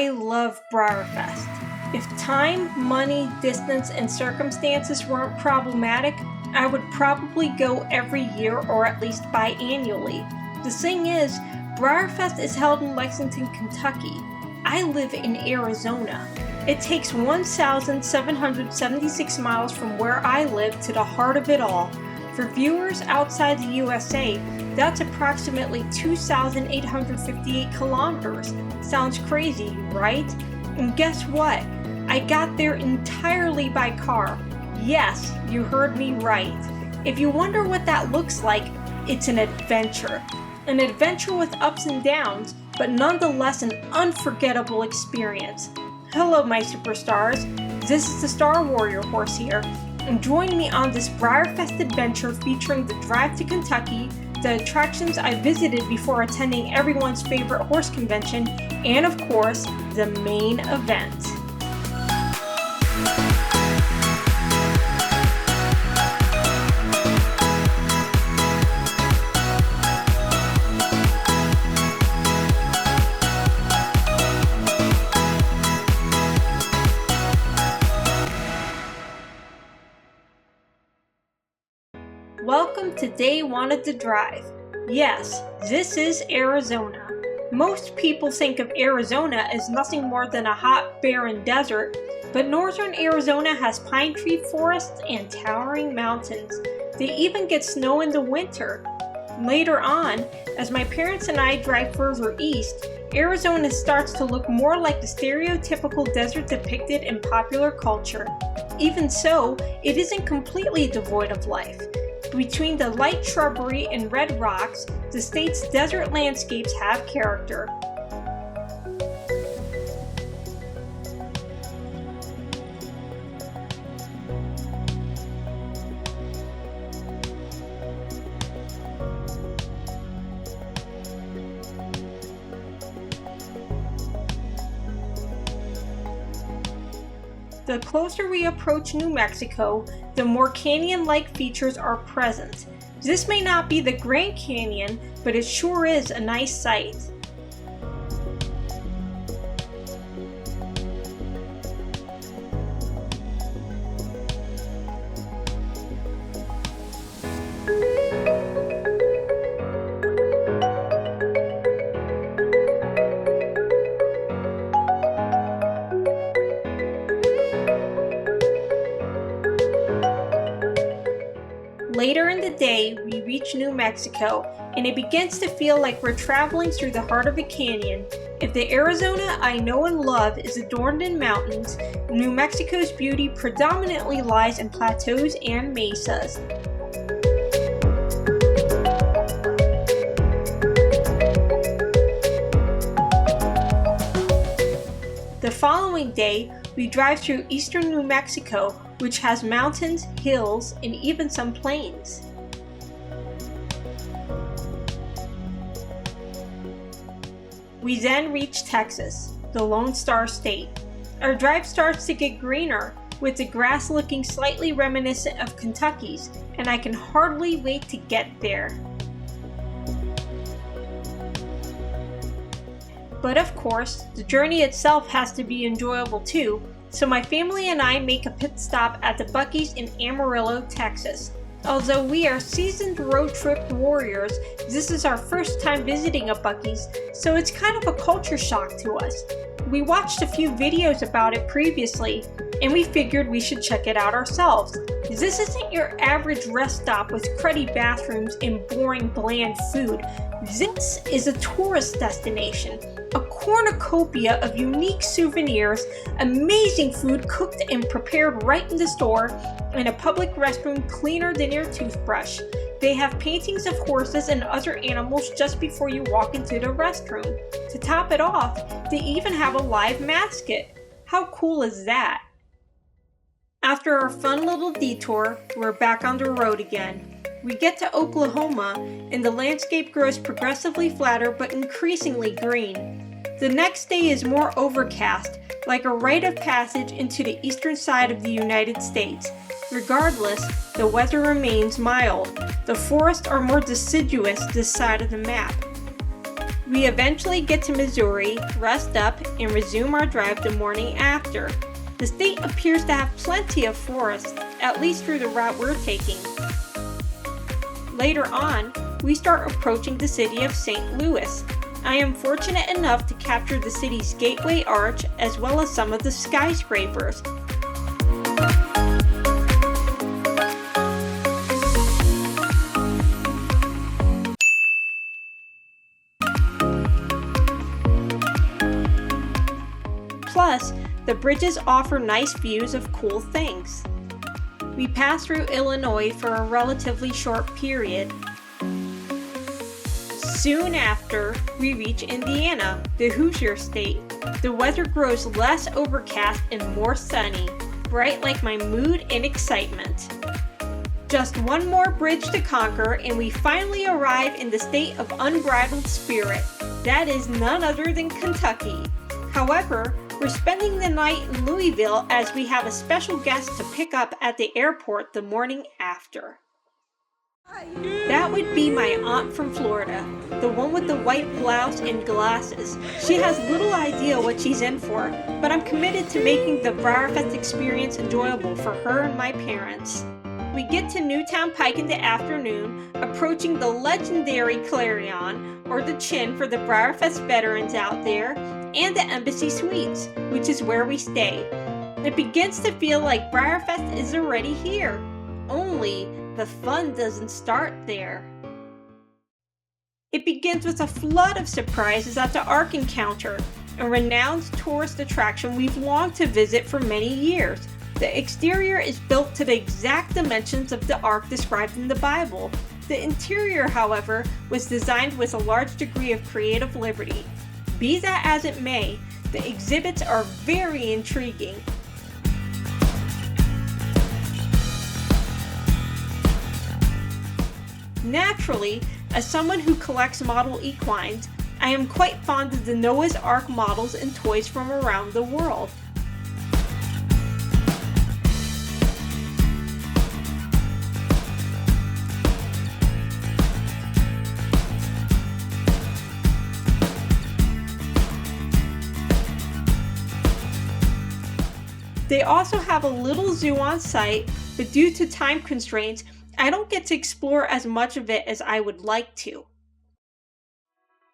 I love BreyerFest. If time, money, distance, and circumstances weren't problematic, I would probably go every year or at least biannually. The thing is, BreyerFest is held in Lexington, Kentucky. I live in Arizona. It takes 1,776 miles from where I live to the heart of it all. For viewers outside the USA, that's approximately 2,858 kilometers. Sounds crazy, right? And guess what? I got there entirely by car. Yes, you heard me right. If you wonder what that looks like, it's an adventure. An adventure with ups and downs, but nonetheless an unforgettable experience. Hello my superstars, this is the Star Warrior Horse here, and join me on this BreyerFest adventure featuring the drive to Kentucky, the attractions I visited before attending everyone's favorite horse convention, and of course, the main event. Welcome to day one of the drive. Yes, this is Arizona. Most people think of Arizona as nothing more than a hot, barren desert, but northern Arizona has pine tree forests and towering mountains. They even get snow in the winter. Later on, as my parents and I drive further east, Arizona starts to look more like the stereotypical desert depicted in popular culture. Even so, it isn't completely devoid of life. Between the light shrubbery and red rocks, the state's desert landscapes have character. The closer we approach New Mexico, the more canyon-like features are present. This may not be the Grand Canyon, but it sure is a nice sight. Later in the day, we reach New Mexico, and it begins to feel like we're traveling through the heart of a canyon. If the Arizona I know and love is adorned in mountains, New Mexico's beauty predominantly lies in plateaus and mesas. The following day, we drive through eastern New Mexico, which has mountains, hills, and even some plains. We then reach Texas, the Lone Star State. Our drive starts to get greener, with the grass looking slightly reminiscent of Kentucky's, and I can hardly wait to get there. But of course, the journey itself has to be enjoyable too, so my family and I make a pit stop at the Buc-ee's in Amarillo, Texas. Although we are seasoned road trip warriors, this is our first time visiting a Buc-ee's, so it's kind of a culture shock to us. We watched a few videos about it previously, and we figured we should check it out ourselves. This isn't your average rest stop with cruddy bathrooms and boring bland food. This is a tourist destination, a cornucopia of unique souvenirs, amazing food cooked and prepared right in the store, and a public restroom cleaner than your toothbrush. They have paintings of horses and other animals just before you walk into the restroom. To top it off, they even have a live mascot. How cool is that? After our fun little detour, we're back on the road again. We get to Oklahoma, and the landscape grows progressively flatter but increasingly green. The next day is more overcast, like a rite of passage into the eastern side of the United States. Regardless, the weather remains mild. The forests are more deciduous this side of the map. We eventually get to Missouri, rest up, and resume our drive the morning after. The state appears to have plenty of forests, at least through the route we're taking. Later on, we start approaching the city of St. Louis. I am fortunate enough to capture the city's Gateway Arch as well as some of the skyscrapers. Plus, the bridges offer nice views of cool things. We pass through Illinois for a relatively short period. Soon after, we reach Indiana, the Hoosier state. The weather grows less overcast and more sunny, bright like my mood and excitement. Just one more bridge to conquer and we finally arrive in the state of unbridled spirit. That is none other than Kentucky. However, we're spending the night in Louisville as we have a special guest to pick up at the airport the morning after. That would be my aunt from Florida, the one with the white blouse and glasses. She has little idea what she's in for, but I'm committed to making the BreyerFest experience enjoyable for her and my parents. We get to Newtown Pike in the afternoon, approaching the legendary Clarion, or the Chin for the BreyerFest veterans out there, and the Embassy Suites, which is where we stay. It begins to feel like BreyerFest is already here, only the fun doesn't start there. It begins with a flood of surprises at the Ark Encounter, a renowned tourist attraction we've longed to visit for many years. The exterior is built to the exact dimensions of the Ark described in the Bible. The interior, however, was designed with a large degree of creative liberty. Be that as it may, the exhibits are very intriguing. Naturally, as someone who collects model equines, I am quite fond of the Noah's Ark models and toys from around the world. They also have a little zoo on site, but due to time constraints, I don't get to explore as much of it as I would like to.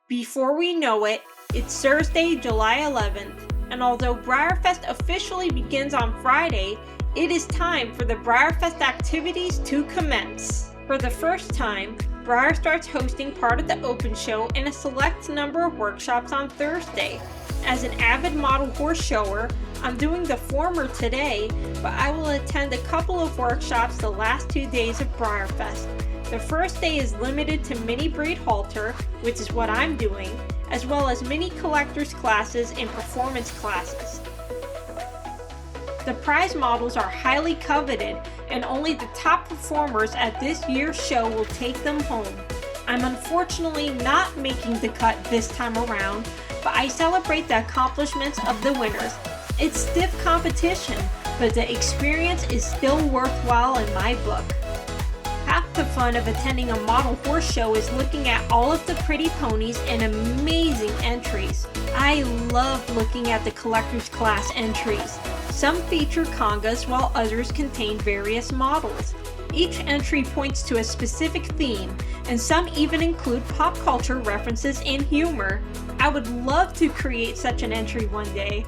Before we know it, it's Thursday, July 11th, and although BreyerFest officially begins on Friday, it is time for the BreyerFest activities to commence. For the first time, Breyer starts hosting part of the open show and a select number of workshops on Thursday. As an avid model horse shower, I'm doing the former today, but I will attend a couple of workshops the last 2 days of BreyerFest. The first day is limited to mini braid halter, which is what I'm doing, as well as mini collectors classes and performance classes. The prize models are highly coveted, and only the top performers at this year's show will take them home. I'm unfortunately not making the cut this time around, but I celebrate the accomplishments of the winners. It's stiff competition, but the experience is still worthwhile in my book. Half the fun of attending a model horse show is looking at all of the pretty ponies and amazing entries. I love looking at the collector's class entries. Some feature congas while others contain various models. Each entry points to a specific theme, and some even include pop culture references and humor. I would love to create such an entry one day.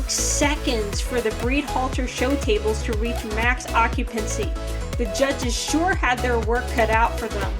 Seconds for the breed halter show tables to reach max occupancy. The judges sure had their work cut out for them.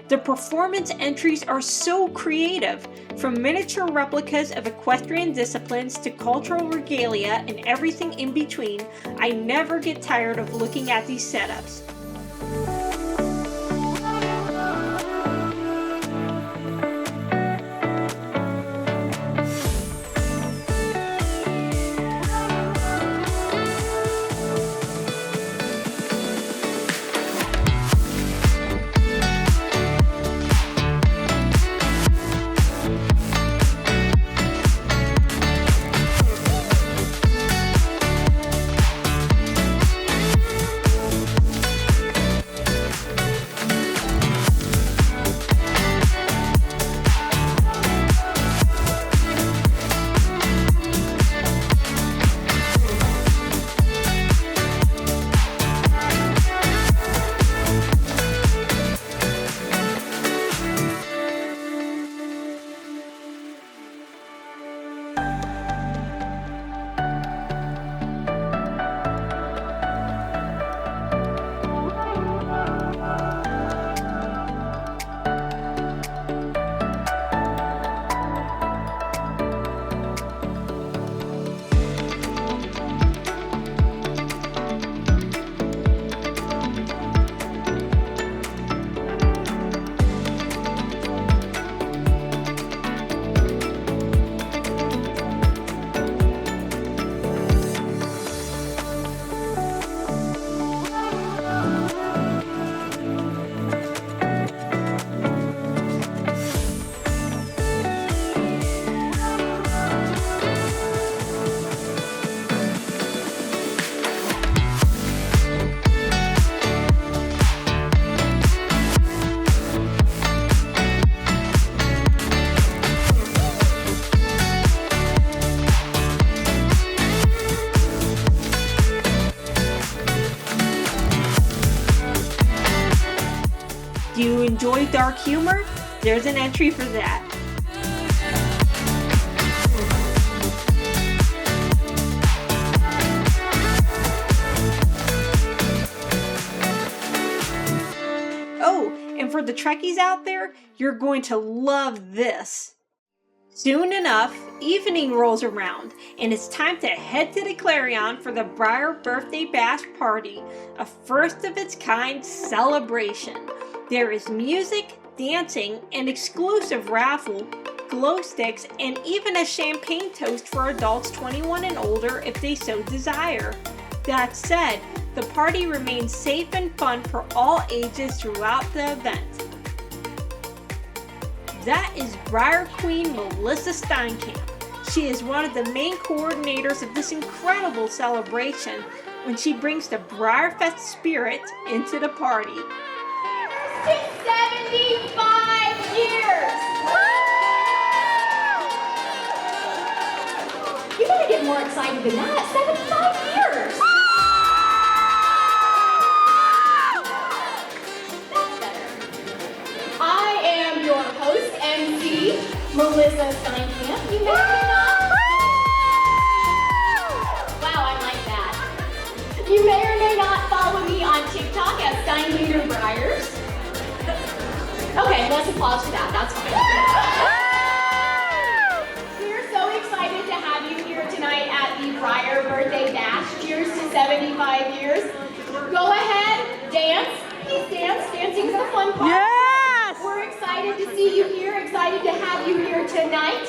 The performance entries are so creative, from miniature replicas of equestrian disciplines to cultural regalia and everything in between. I never get tired of looking at these setups. Do you enjoy dark humor? There's an entry for that. Oh, and for the Trekkies out there, you're going to love this. Soon enough, evening rolls around, and it's time to head to the Clarion for the Breyer Birthday Bash Party, a first-of-its-kind celebration. There is music, dancing, an exclusive raffle, glow sticks, and even a champagne toast for adults 21 and older if they so desire. That said, the party remains safe and fun for all ages throughout the event. That is Breyer Queen Melissa Steinkamp. She is one of the main coordinators of this incredible celebration when she brings the BreyerFest spirit into the party. 75 years! You gotta get more excited than that. 75 years! That's better. I am your host, MC, Melissa Steinkamp. You may or may not. Wow, I like that. You may or may not follow me on TikTok at Steinleader Breyers. Okay, let's applause for that. That's fine. We're so excited to have you here tonight at the Breyer Birthday Bash. Cheers to 75 years. Go ahead, dance. Please dance. Dancing's the fun part. Yes! We're excited to see you here. Excited to have you here tonight.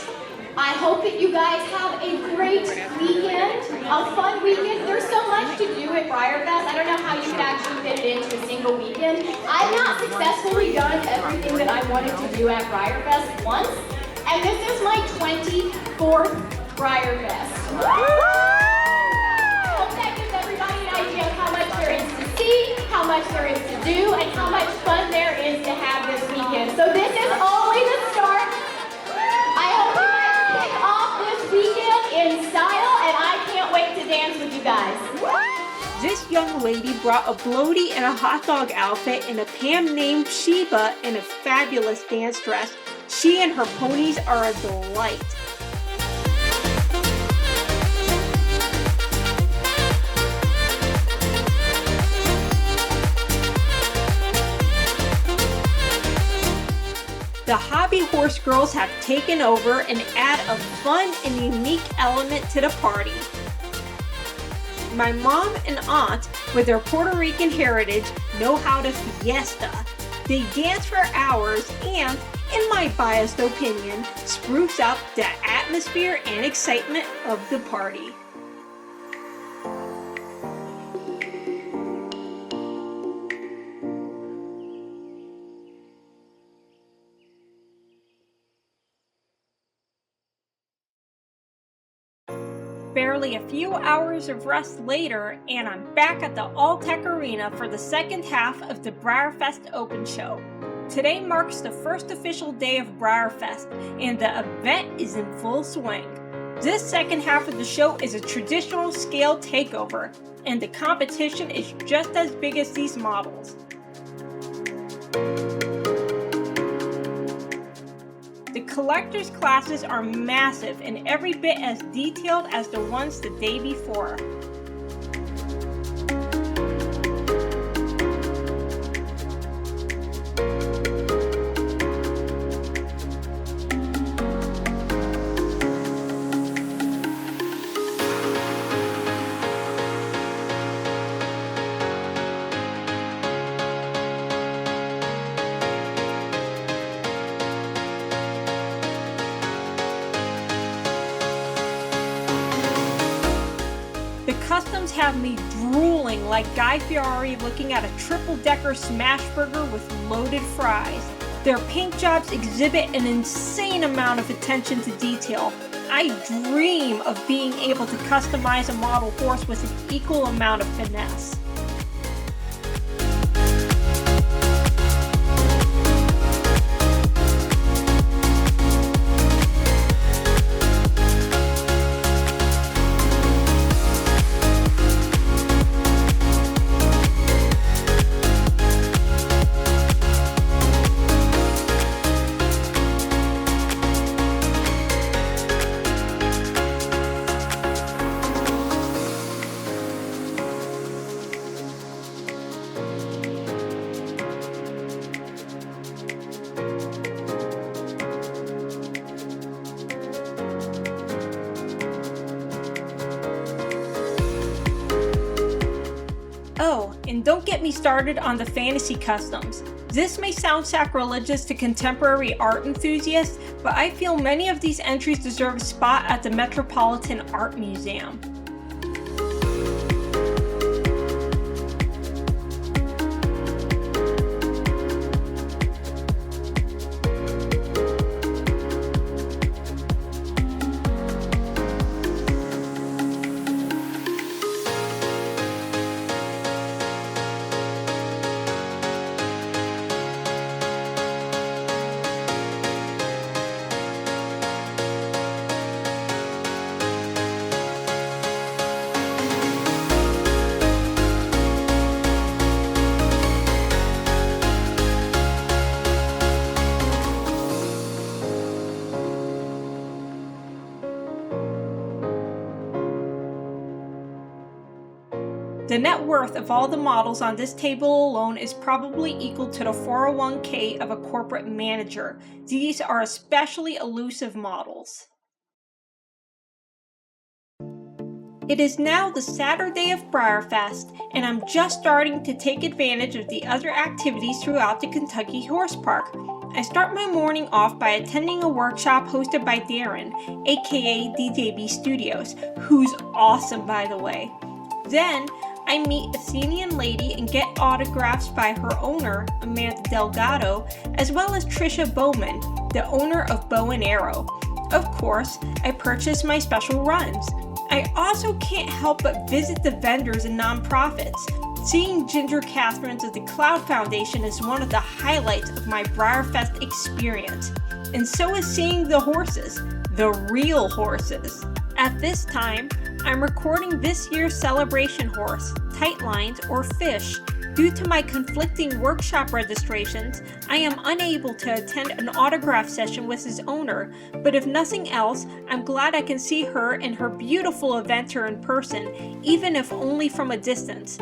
I hope that you guys have a great weekend, a fun weekend. There's so much to do at BreyerFest. I don't know how you could actually fit it into a single weekend. I've not successfully done everything that I wanted to do at BreyerFest once, and this is my 24th BreyerFest. Hope that gives everybody an idea of how much there is to see, how much there is to do, and how much fun there is to have this weekend. So this is only the start. I hope you guys kick off this weekend in style, and I can't wait to dance with you guys. This young lady brought a bloaty and a hot dog outfit and a Pam named Sheba in a fabulous dance dress. She and her ponies are a delight. the hobby horse girls have taken over and add a fun and unique element to the party. My mom and aunt, with their Puerto Rican heritage, know how to fiesta. They dance for hours and, in my biased opinion, spruce up the atmosphere and excitement of the party. Barely a few hours of rest later, and I'm back at the All-Tech Arena for the second half of the BreyerFest Open Show. Today marks the first official day of BreyerFest, and the event is in full swing. This second half of the show is a traditional scale takeover, and the competition is just as big as these models. The collector's classes are massive and every bit as detailed as the ones the day before. The customs have me drooling like Guy Fieri looking at a triple-decker smash burger with loaded fries. Their paint jobs exhibit an insane amount of attention to detail. I dream of being able to customize a model horse with an equal amount of finesse. Oh, and don't get me started on the fantasy customs. This may sound sacrilegious to contemporary art enthusiasts, but I feel many of these entries deserve a spot at the Metropolitan Art Museum. The net worth of all the models on this table alone is probably equal to the 401k of a corporate manager. These are especially elusive models. It is now the Saturday of BreyerFest, and I'm just starting to take advantage of the other activities throughout the Kentucky Horse Park. I start my morning off by attending a workshop hosted by Darren, aka DJB Studios, who's awesome by the way. Then, I meet a Athenian lady and get autographs by her owner, Amanda Delgado, as well as Trisha Bowman, the owner of Bow and Arrow. Of course, I purchase my special runs. I also can't help but visit the vendors and nonprofits. Seeing Ginger Catherine's of the Cloud Foundation is one of the highlights of my BreyerFest experience. And so is seeing the horses, the real horses. At this time, I'm recording this year's celebration horse, Tightlines or Fish. Due to my conflicting workshop registrations, I am unable to attend an autograph session with his owner, but if nothing else, I'm glad I can see her and her beautiful eventer in person, even if only from a distance.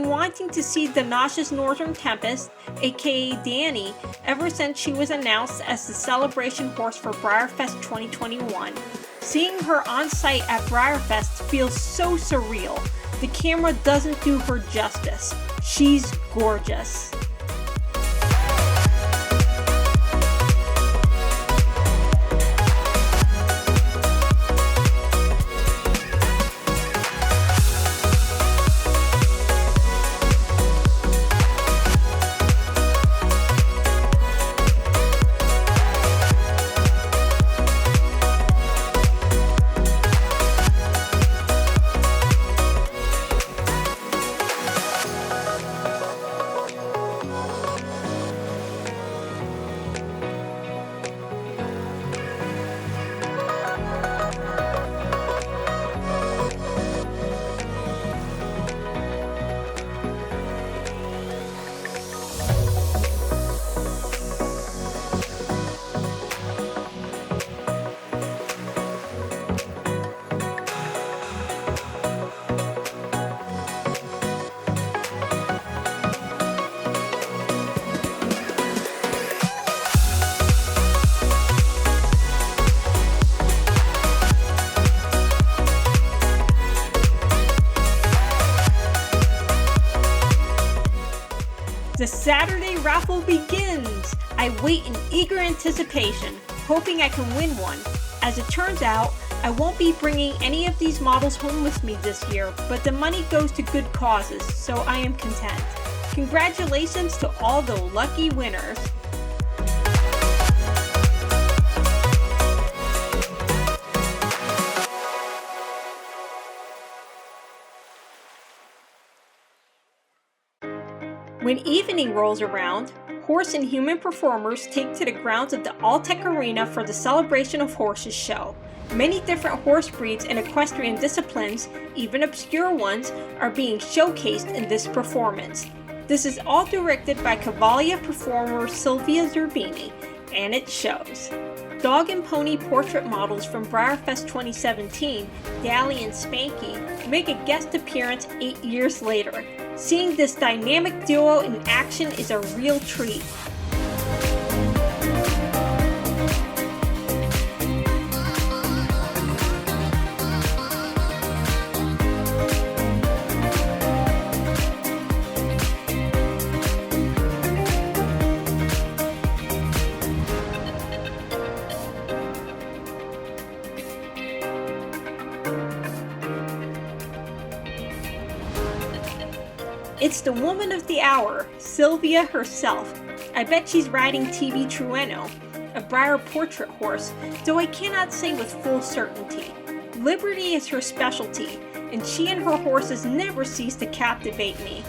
been wanting to see Danasha's Northern Tempest, aka Danny, ever since she was announced as the celebration horse for BreyerFest 2021. Seeing her on site at BreyerFest feels so surreal. The camera doesn't do her justice. She's gorgeous. The Saturday raffle begins! I wait in eager anticipation, hoping I can win one. As it turns out, I won't be bringing any of these models home with me this year, but the money goes to good causes, so I am content. Congratulations to all the lucky winners! When evening rolls around, horse and human performers take to the grounds of the Alltech Arena for the Celebration of Horses show. Many different horse breeds and equestrian disciplines, even obscure ones, are being showcased in this performance. This is all directed by Cavalia performer Sylvia Zerbini, and it shows. Dog and pony portrait models from BreyerFest 2017, Dally and Spanky, make a guest appearance 8 years later. Seeing this dynamic duo in action is a real treat. It's the woman of the hour, Sylvia herself. I bet she's riding TV Trueno, a Breyer portrait horse, though I cannot say with full certainty. Liberty is her specialty, and she and her horses never cease to captivate me.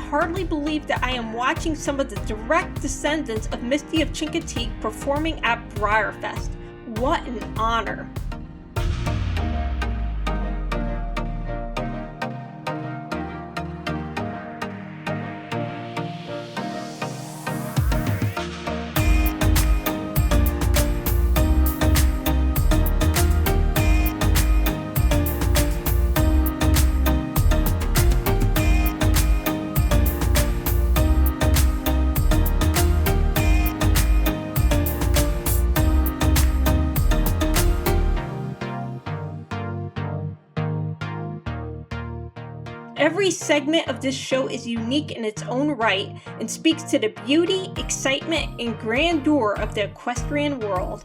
hardly believe that I am watching some of the direct descendants of Misty of Chincoteague performing at BreyerFest. What an honor! Every segment of this show is unique in its own right and speaks to the beauty, excitement, and grandeur of the equestrian world.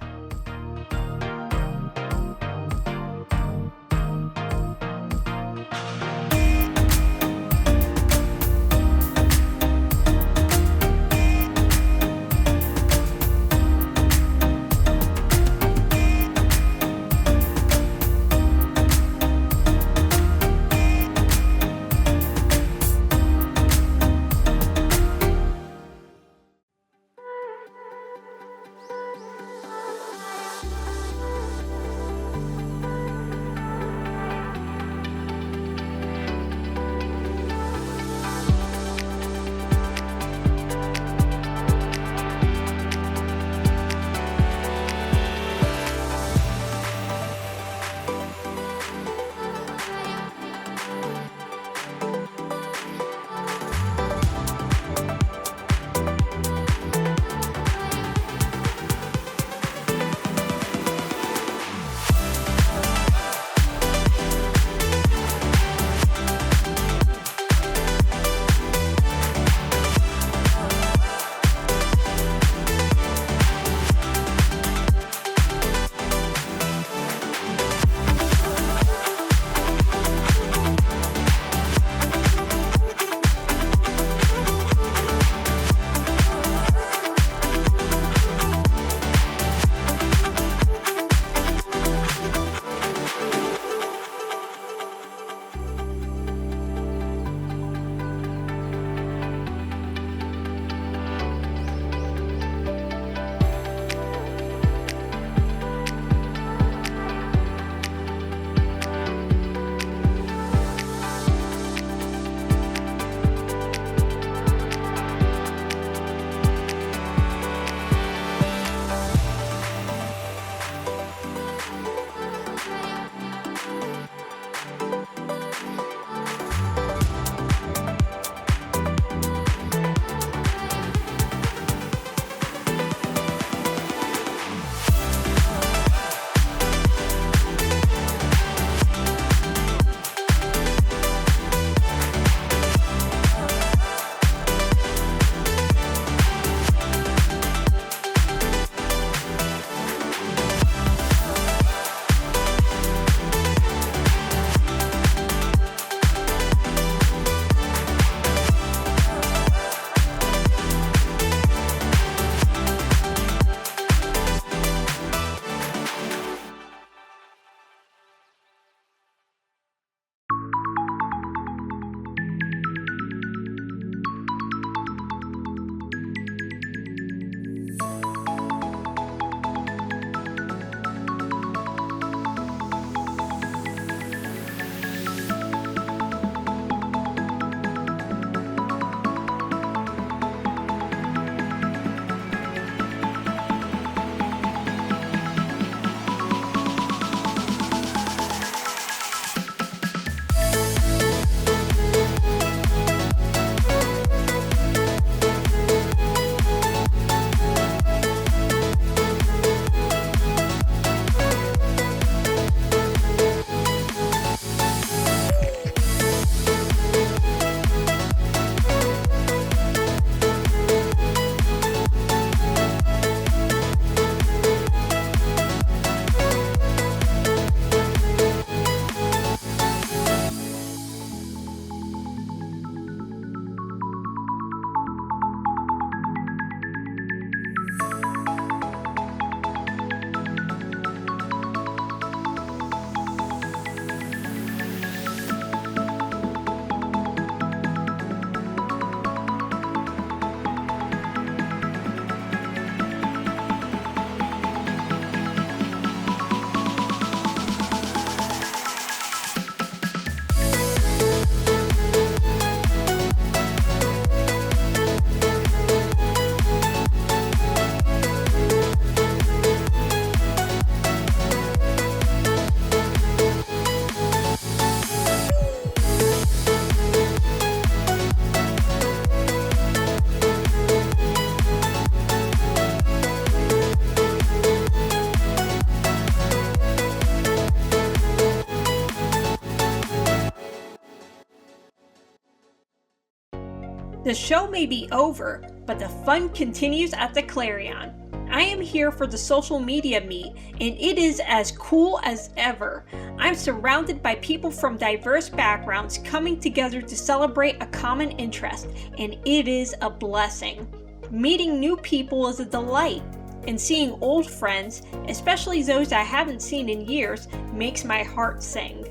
The show may be over, but the fun continues at the Clarion. I am here for the social media meet, and it is as cool as ever. I'm surrounded by people from diverse backgrounds coming together to celebrate a common interest, and it is a blessing. Meeting new people is a delight, and seeing old friends, especially those I haven't seen in years, makes my heart sing.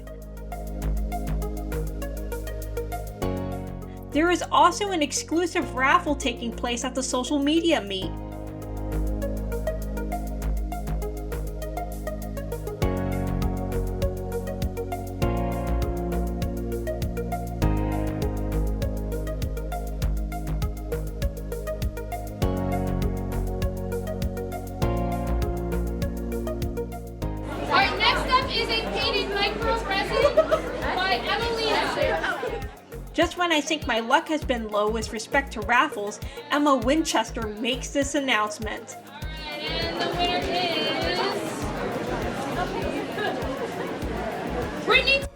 There is also an exclusive raffle taking place at the social media meet. Alright, next up is a painted micro resin by Emelina. Just when I think my luck has been low with respect to raffles, Emma Winchester makes this announcement. Alright, and the winner is Brittany.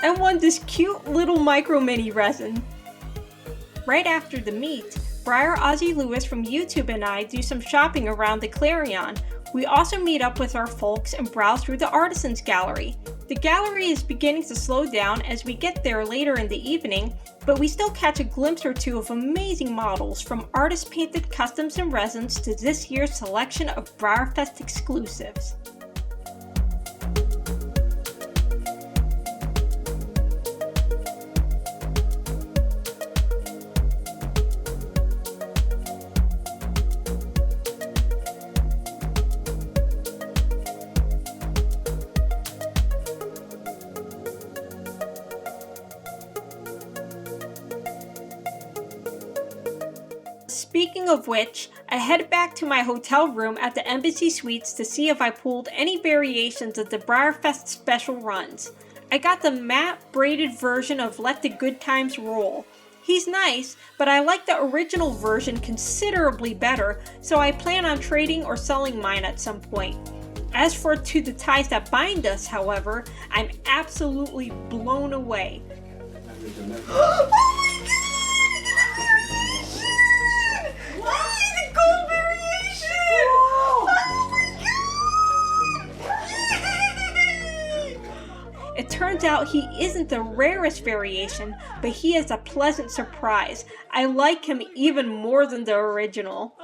And won this cute little micro mini resin. Right after the meet, Breyer Ozzie Lewis from YouTube and I do some shopping around the Clarion. We also meet up with our folks and browse through the Artisans Gallery. The gallery is beginning to slow down as we get there later in the evening, but we still catch a glimpse or two of amazing models, from artist-painted customs and resins to this year's selection of BreyerFest exclusives. Speaking of which, I head back to my hotel room at the Embassy Suites to see if I pulled any variations of the BreyerFest special runs. I got the matte braided version of Let the Good Times Roll. He's nice, but I like the original version considerably better, so I plan on trading or selling mine at some point. As for To the Ties That Bind Us, however, I'm absolutely blown away. Oh my god! It turns out he isn't the rarest variation, but he is a pleasant surprise. I like him even more than the original.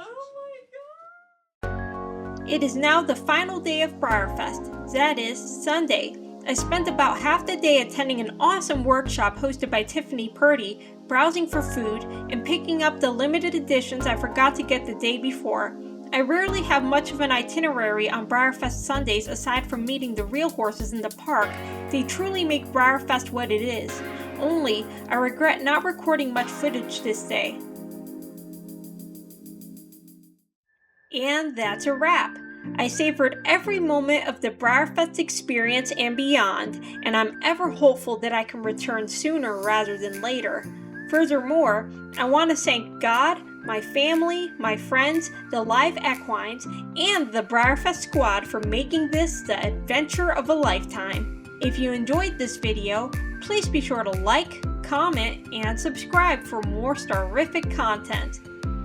It is now the final day of BreyerFest, that is, Sunday. I spent about half the day attending an awesome workshop hosted by Tiffany Purdy, browsing for food, and picking up the limited editions I forgot to get the day before. I rarely have much of an itinerary on BreyerFest Sundays aside from meeting the real horses in the park. They truly make BreyerFest what it is. Only, I regret not recording much footage this day. And that's a wrap. I savored every moment of the BreyerFest experience and beyond, and I'm ever hopeful that I can return sooner rather than later. Furthermore, I want to thank God, my family, my friends, the live equines, and the BreyerFest squad for making this the adventure of a lifetime. If you enjoyed this video, please be sure to like, comment, and subscribe for more starific content.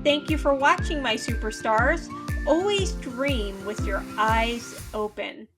Thank you for watching, my superstars. Always dream with your eyes open.